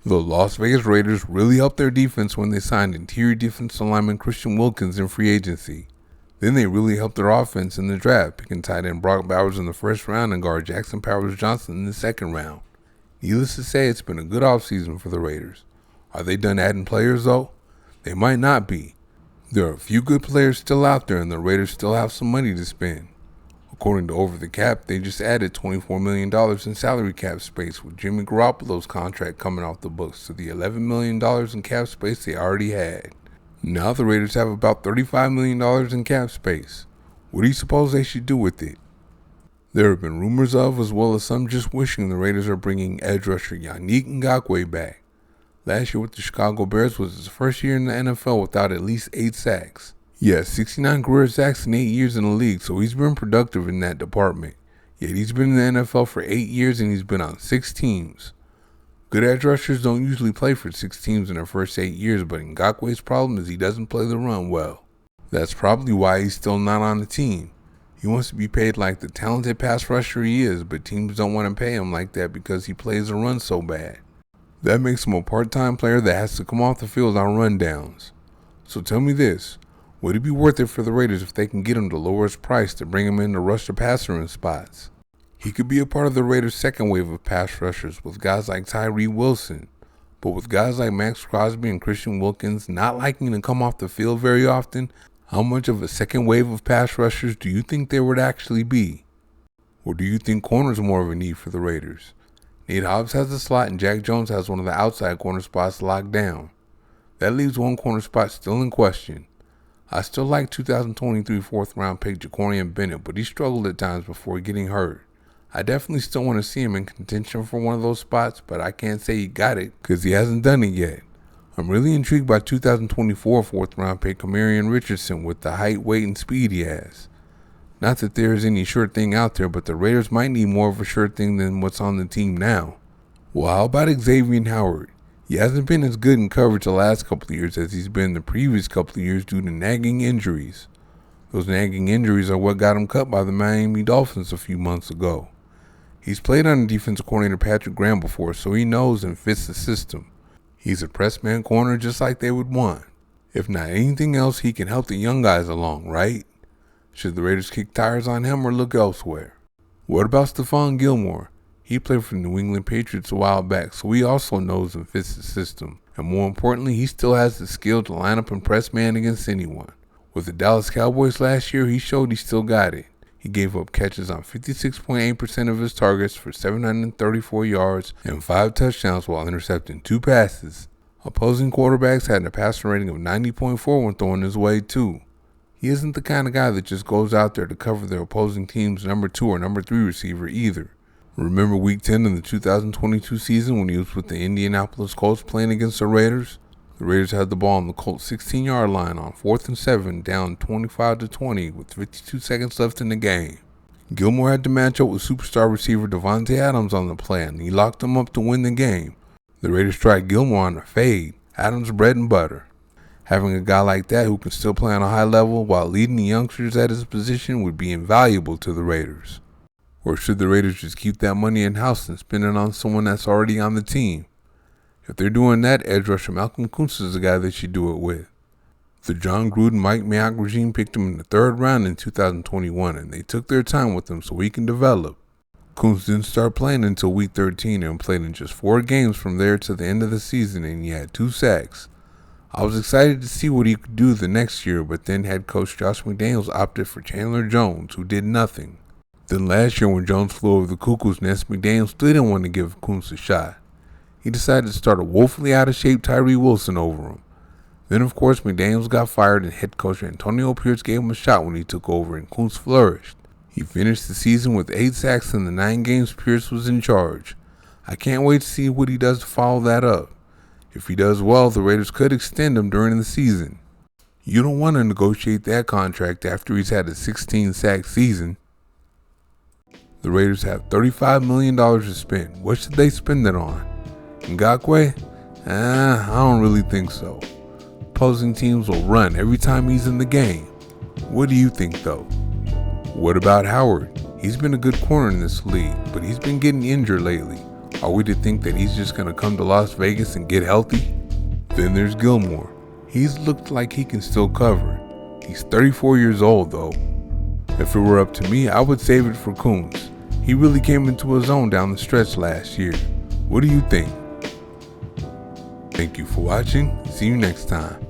The Las Vegas Raiders really helped their defense when they signed interior defensive lineman Christian Wilkins in free agency. Then they really helped their offense in the draft, picking tight end Brock Bowers in the first round and guard Jackson Powers-Johnson in the second round. Needless to say, it's been a good offseason for the Raiders. Are they done adding players though? They might not be. There are a few good players still out there and the Raiders still have some money to spend. According to Over the Cap, they just added $24 million in salary cap space with Jimmy Garoppolo's contract coming off the books to the $11 million in cap space they already had. Now the Raiders have about $35 million in cap space. What do you suppose they should do with it? There have been rumors of, as well as some just wishing, the Raiders are bringing edge rusher Yannick Ngakoue back. Last year with the Chicago Bears was his first year in the NFL without at least 8 sacks. He has 69 career sacks in 8 years in the league, so he's been productive in that department. Yet he's been in the NFL for 8 years and he's been on 6 teams. Good edge rushers don't usually play for 6 teams in their first 8 years, but Ngakoue's problem is he doesn't play the run well. That's probably why he's still not on the team. He wants to be paid like the talented pass rusher he is, but teams don't want to pay him like that because he plays the run so bad. That makes him a part-time player that has to come off the field on rundowns. So tell me this. Would it be worth it for the Raiders if they can get him the lowest price to bring him in to rush the passer in spots? He could be a part of the Raiders' second wave of pass rushers with guys like Tyree Wilson, but with guys like Max Crosby and Christian Wilkins not liking to come off the field very often, how much of a second wave of pass rushers do you think there would actually be? Or do you think corners are more of a need for the Raiders? Nate Hobbs has the slot and Jack Jones has one of the outside corner spots locked down. That leaves one corner spot still in question. I still like 2023 4th round pick Jacorian Bennett, but he struggled at times before getting hurt. I definitely still want to see him in contention for one of those spots, but I can't say he got it because he hasn't done it yet. I'm really intrigued by 2024 4th round pick Kamarion Richardson with the height, weight, and speed he has. Not that there is any sure thing out there, but the Raiders might need more of a sure thing than what's on the team now. Well, how about Xavier Howard? He hasn't been as good in coverage the last couple of years as he's been the previous couple of years due to nagging injuries. Those nagging injuries are what got him cut by the Miami Dolphins a few months ago. He's played under defensive coordinator Patrick Graham before, so he knows and fits the system. He's a press man corner just like they would want. If not anything else, he can help the young guys along, right? Should the Raiders kick tires on him or look elsewhere? What about Stephon Gilmore? He played for the New England Patriots a while back, so he also knows and fits the system. And more importantly, he still has the skill to line up and press man against anyone. With the Dallas Cowboys last year, he showed he still got it. He gave up catches on 56.8% of his targets for 734 yards and 5 touchdowns while intercepting 2 passes. Opposing quarterbacks had a passer rating of 90.4 when throwing his way too. He isn't the kind of guy that just goes out there to cover their opposing team's number 2 or number 3 receiver either. Remember week 10 in the 2022 season when he was with the Indianapolis Colts playing against the Raiders? The Raiders had the ball on the Colts 16-yard line on 4th and 7, down 25-20 with 52 seconds left in the game. Gilmore had to match up with superstar receiver Davante Adams on the play, and he locked him up to win the game. The Raiders tried Gilmore on a fade, Adams' bread and butter. Having a guy like that who can still play on a high level while leading the youngsters at his position would be invaluable to the Raiders. Or should the Raiders just keep that money in-house and spend it on someone that's already on the team? If they're doing that, edge rusher Malcolm Kuntz is the guy they should do it with. The John Gruden-Mike Mayock regime picked him in the 3rd round in 2021, and they took their time with him so he can develop. Kuntz didn't start playing until week 13 and played in just 4 games from there to the end of the season, and he had 2 sacks. I was excited to see what he could do the next year, but then head coach Josh McDaniels opted for Chandler Jones, who did nothing. Then last year when Jones flew over the cuckoo's nest, McDaniels still didn't want to give Kuntz a shot. He decided to start a woefully out-of-shape Tyree Wilson over him. Then of course McDaniels got fired and head coach Antonio Pierce gave him a shot when he took over and Kuntz flourished. He finished the season with 8 sacks in the 9 games Pierce was in charge. I can't wait to see what he does to follow that up. If he does well, the Raiders could extend him during the season. You don't want to negotiate that contract after he's had a 16-sack season. The Raiders have $35 million to spend. What should they spend it on? Ngakoue? I don't really think so. Opposing teams will run every time he's in the game. What do you think though? What about Howard? He's been a good corner in this league, but he's been getting injured lately. Are we to think that he's just going to come to Las Vegas and get healthy? Then there's Gilmore. He's looked like he can still cover. He's 34 years old though. If it were up to me, I would save it for Coons. He really came into his own down the stretch last year. What do you think? Thank you for watching. See you next time.